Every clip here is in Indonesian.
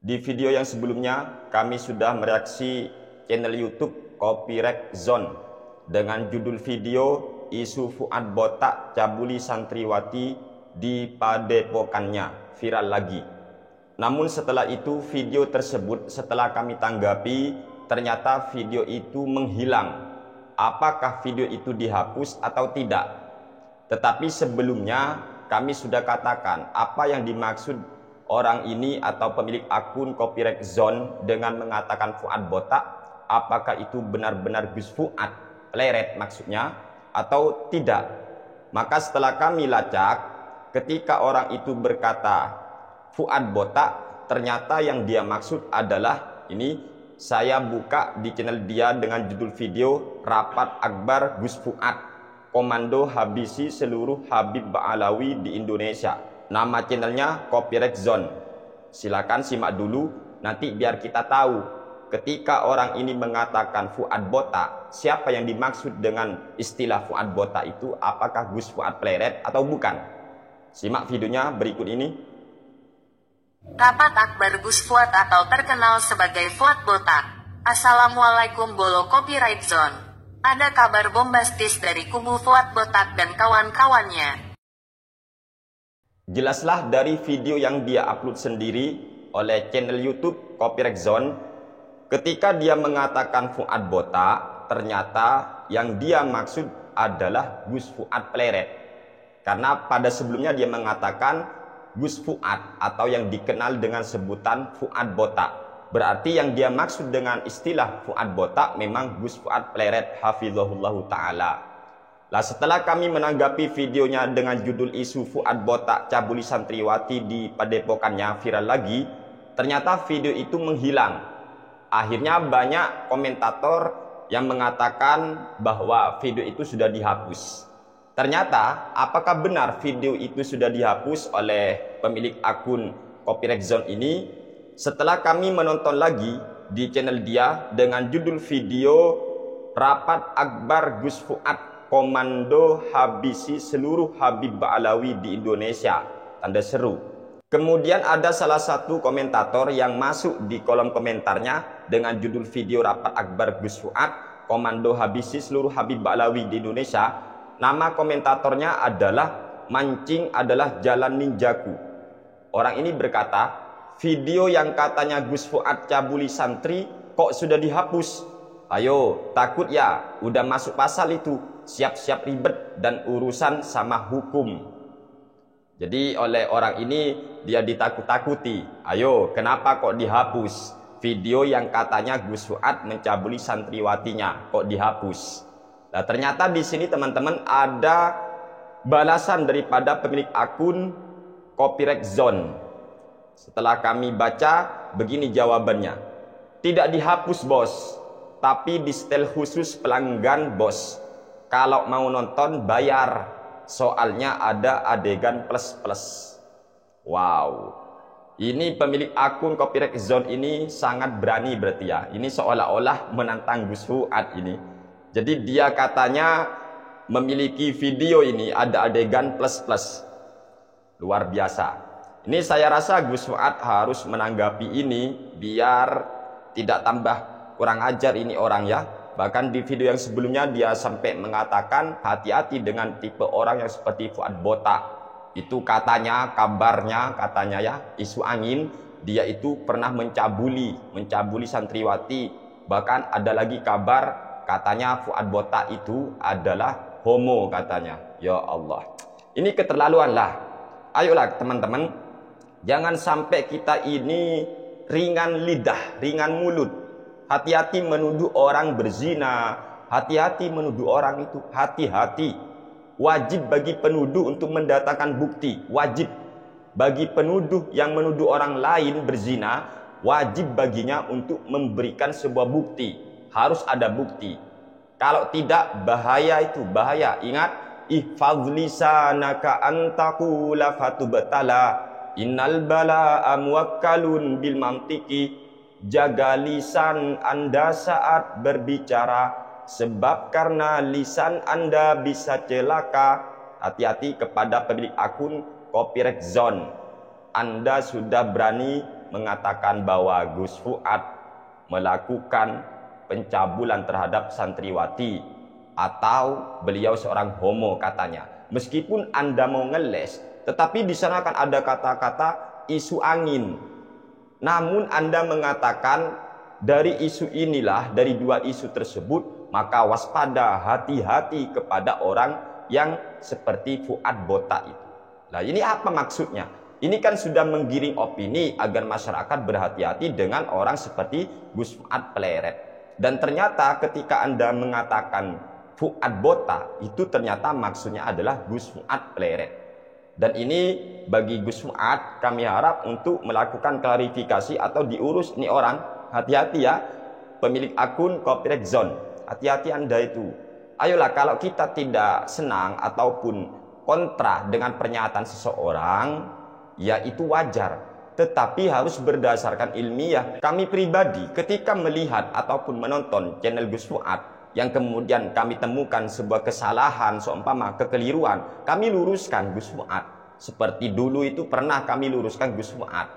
Di video yang sebelumnya kami sudah mereaksi channel YouTube Copyright Zone dengan judul video isu Fuad botak cabuli santriwati di padepokannya viral lagi. Namun setelah itu video tersebut setelah kami tanggapi ternyata video itu menghilang. Apakah video itu dihapus atau tidak? Tetapi sebelumnya kami sudah katakan apa yang dimaksud orang ini atau pemilik akun Copyright Zone dengan mengatakan Fuad botak. Apakah itu benar-benar Gus Fuad pleret maksudnya atau tidak? Maka setelah kami lacak, ketika orang itu berkata Fuad botak, ternyata yang dia maksud adalah ini. Saya buka di channel dia dengan judul video Rapat Akbar Gus Fuad, Komando Habisi Seluruh Habib Ba'alawi di Indonesia. Nama channelnya Copyright Zone. Silakan simak dulu, nanti biar kita tahu ketika orang ini mengatakan Fuad botak, siapa yang dimaksud dengan istilah Fuad botak itu, apakah Gus Fuad pleret atau bukan. Simak videonya berikut ini. Rapat Akbar Gus Fuad atau terkenal sebagai Fuad botak. Assalamualaikum bolo Copyright Zone. Ada kabar bombastis dari kubu Fuad botak dan kawan-kawannya. Jelaslah dari video yang dia upload sendiri oleh channel YouTube Copyright Zone, ketika dia mengatakan Fuad botak, ternyata yang dia maksud adalah Gus Fuad pleret. Karena pada sebelumnya dia mengatakan Gus Fuad atau yang dikenal dengan sebutan Fuad botak. Berarti yang dia maksud dengan istilah Fuad botak memang Gus Fuad pleret hafizahullahu ta'ala. Lah setelah kami menanggapi videonya dengan judul isu Fuad botak cabuli santriwati di padepokannya viral lagi, ternyata video itu menghilang. Akhirnya banyak komentator yang mengatakan bahwa video itu sudah dihapus. Ternyata apakah benar video itu sudah dihapus oleh pemilik akun Copyright Zone ini? Setelah kami menonton lagi di channel dia dengan judul video Rapat Akbar Gus Fuad, Komando Habisi Seluruh Habib Ba'alawi di Indonesia, tanda seru. Kemudian ada salah satu komentator yang masuk di kolom komentarnya dengan judul video Rapat Akbar Gus Fuad, Komando Habisi Seluruh Habib Ba'alawi di Indonesia. Nama komentatornya adalah Mancing adalah Jalan Ninjaku. Orang ini berkata, video yang katanya Gus Fuad cabuli santri kok sudah dihapus? Ayo, takut ya, udah masuk pasal itu, siap-siap ribet dan urusan sama hukum. Jadi oleh orang ini dia ditakut-takuti. Ayo, kenapa kok dihapus? Video yang katanya Gus Fuad mencabuli santriwatinya kok dihapus? Nah, ternyata di sini teman-teman ada balasan daripada pemilik akun Copyright Zone. Setelah kami baca, begini jawabannya. Tidak dihapus bos, tapi di setel khusus pelanggan bos. Kalau mau nonton bayar, soalnya ada adegan plus-plus. Wow, ini pemilik akun Copyright Zone ini sangat berani berarti ya. Ini seolah-olah menantang Gus Fuad ini. Jadi dia katanya memiliki video ini ada adegan plus-plus. Luar biasa. Ini saya rasa Gus Fuad harus menanggapi ini biar tidak tambah kurang ajar ini orang ya. Bahkan di video yang sebelumnya dia sampai mengatakan hati-hati dengan tipe orang yang seperti Fuad botak. Itu katanya, kabarnya katanya ya, isu angin, dia itu pernah mencabuli santriwati. Bahkan ada lagi kabar katanya Fuad botak itu adalah homo katanya. Ya Allah, ini keterlaluan lah. Ayolah teman-teman, jangan sampai kita ini ringan lidah, ringan mulut. Hati-hati menuduh orang berzina, hati-hati menuduh orang itu, hati-hati. Wajib bagi penuduh untuk mendatangkan bukti, wajib. Bagi penuduh yang menuduh orang lain berzina, wajib baginya untuk memberikan sebuah bukti. Harus ada bukti. Kalau tidak bahaya itu, bahaya. Ingat, ihfaz lisanaka antaqula fatubtala innal bala'a muwakkalun bil mantiki. Jaga lisan Anda saat berbicara, sebab karena lisan Anda bisa celaka. Hati-hati kepada pemilik akun Copyright Zone. Anda sudah berani mengatakan bahwa Gus Fuad melakukan pencabulan terhadap santriwati atau beliau seorang homo katanya. Meskipun Anda mau ngeles, tetapi di sana kan ada kata-kata isu angin. Namun Anda mengatakan dari isu inilah, dari dua isu tersebut, maka waspada, hati-hati kepada orang yang seperti Fuad Botak itu. Nah, ini apa maksudnya? Ini kan sudah menggiring opini agar masyarakat berhati-hati dengan orang seperti Gus Fuad Pleret. Dan ternyata ketika Anda mengatakan Fuad Botak, itu ternyata maksudnya adalah Gus Fuad Pleret. Dan ini bagi Gus Fuad, kami harap untuk melakukan klarifikasi atau diurus ini orang. Hati-hati ya, pemilik akun Copyright Zone. Hati-hati Anda itu. Ayolah, kalau kita tidak senang ataupun kontra dengan pernyataan seseorang, ya itu wajar, tetapi harus berdasarkan ilmiah. Kami pribadi ketika melihat ataupun menonton channel Gus Fuad yang kemudian kami temukan sebuah kesalahan, seumpama kekeliruan, kami luruskan Gus Fuad. Seperti dulu itu pernah kami luruskan Gus Fuad,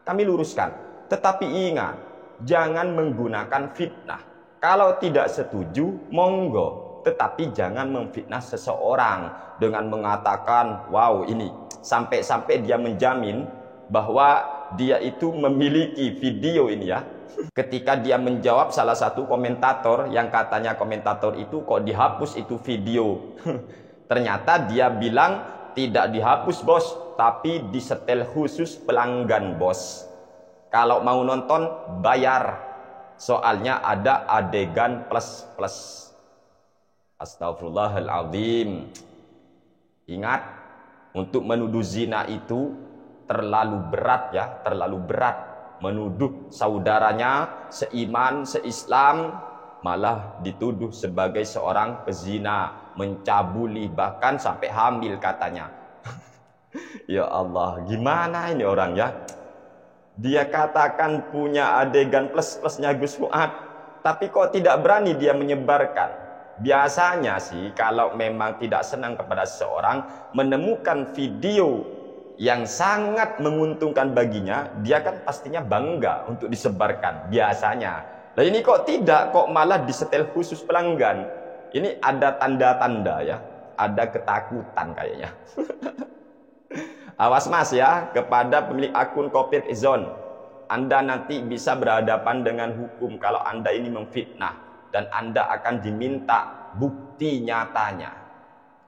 kami luruskan. Tetapi ingat, jangan menggunakan fitnah. Kalau tidak setuju, monggo, tetapi jangan memfitnah seseorang dengan mengatakan, wow ini, sampai-sampai dia menjamin bahwa dia itu memiliki video ini ya. Ketika dia menjawab salah satu komentator yang katanya komentator itu kok dihapus itu video. Ternyata dia bilang tidak dihapus bos, tapi disetel khusus pelanggan bos. Kalau mau nonton bayar, soalnya ada adegan plus. Astagfirullahaladzim. Ingat, untuk menuduh zina itu terlalu berat ya, terlalu berat. Menuduh saudaranya seiman, seislam, malah dituduh sebagai seorang pezina, mencabuli, bahkan sampai hamil katanya. Ya Allah, gimana ini orang ya? Dia katakan punya adegan plus-plusnya Gus Fuad, tapi kok tidak berani dia menyebarkan. Biasanya sih kalau memang tidak senang kepada seseorang, menemukan video yang sangat menguntungkan baginya, dia kan pastinya bangga untuk disebarkan biasanya. Nah ini kok tidak, kok malah disetel khusus pelanggan. Ini ada tanda-tanda ya, ada ketakutan kayaknya. Awas mas ya, kepada pemilik akun Copyright Zone, Anda nanti bisa berhadapan dengan hukum kalau Anda ini memfitnah. Dan Anda akan diminta bukti nyatanya.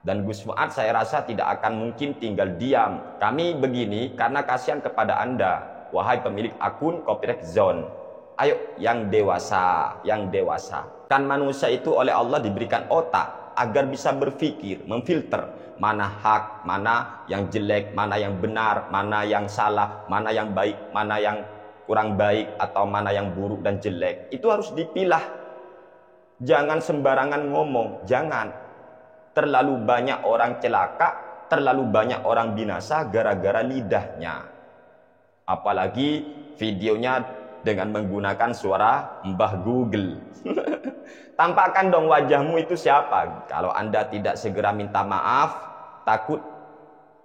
Dan Gus Fuad saya rasa tidak akan mungkin tinggal diam. Kami begini karena kasihan kepada Anda, wahai pemilik akun Copyright Zone. Ayo yang dewasa, yang dewasa. Kan manusia itu oleh Allah diberikan otak agar bisa berpikir, memfilter mana hak, mana yang jelek, mana yang benar, mana yang salah, mana yang baik, mana yang kurang baik, atau mana yang buruk dan jelek. Itu harus dipilah. Jangan sembarangan ngomong, jangan. Terlalu banyak orang celaka, terlalu banyak orang binasa gara-gara lidahnya. Apalagi videonya dengan menggunakan suara Mbah Google. Tampakkan dong wajahmu itu siapa. Kalau Anda tidak segera minta maaf, takut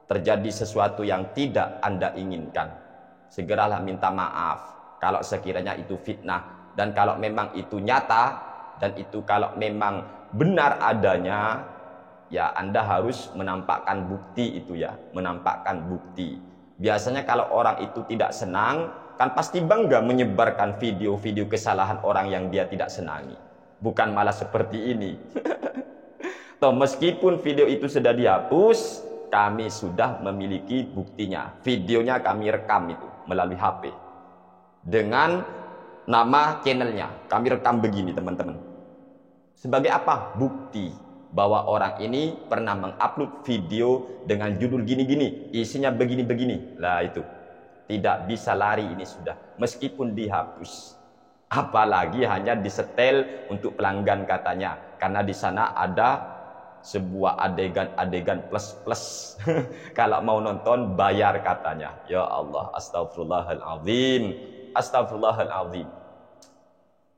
terjadi sesuatu yang tidak Anda inginkan. Segeralah minta maaf kalau sekiranya itu fitnah. Dan kalau memang itu nyata, dan itu kalau memang benar adanya, ya Anda harus menampakkan bukti itu ya, menampakkan bukti. Biasanya kalau orang itu tidak senang, kan pasti bangga menyebarkan video-video kesalahan orang yang dia tidak senangi. Bukan malah seperti ini. Toh meskipun video itu sudah dihapus, kami sudah memiliki buktinya. Videonya kami rekam itu melalui HP. Dengan nama channelnya, kami rekam begini teman-teman. Sebagai apa? Bukti bahwa orang ini pernah mengupload video dengan judul gini-gini, isinya begini-begini. Lah itu, tidak bisa lari ini sudah, meskipun dihapus. Apalagi hanya disetel untuk pelanggan katanya, karena di sana ada sebuah adegan-adegan plus-plus. Kalau mau nonton bayar katanya. Ya Allah, astagfirullahaladzim. Astagfirullahaladzim.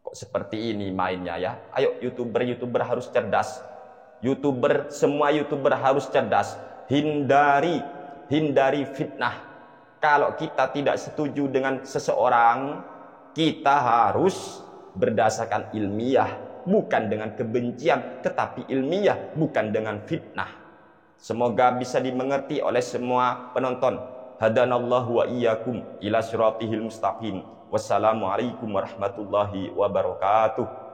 Kok seperti ini mainnya ya? Ayo YouTuber harus cerdas. Semua YouTuber harus cerdas. Hindari fitnah. Kalau kita tidak setuju dengan seseorang, kita harus berdasarkan ilmiah, bukan dengan kebencian, tetapi ilmiah, bukan dengan fitnah. Semoga bisa dimengerti oleh semua penonton. Hadanallahu wa iyyakum ila siratihil mustaqim. Wassalamualaikum warahmatullahi wabarakatuh.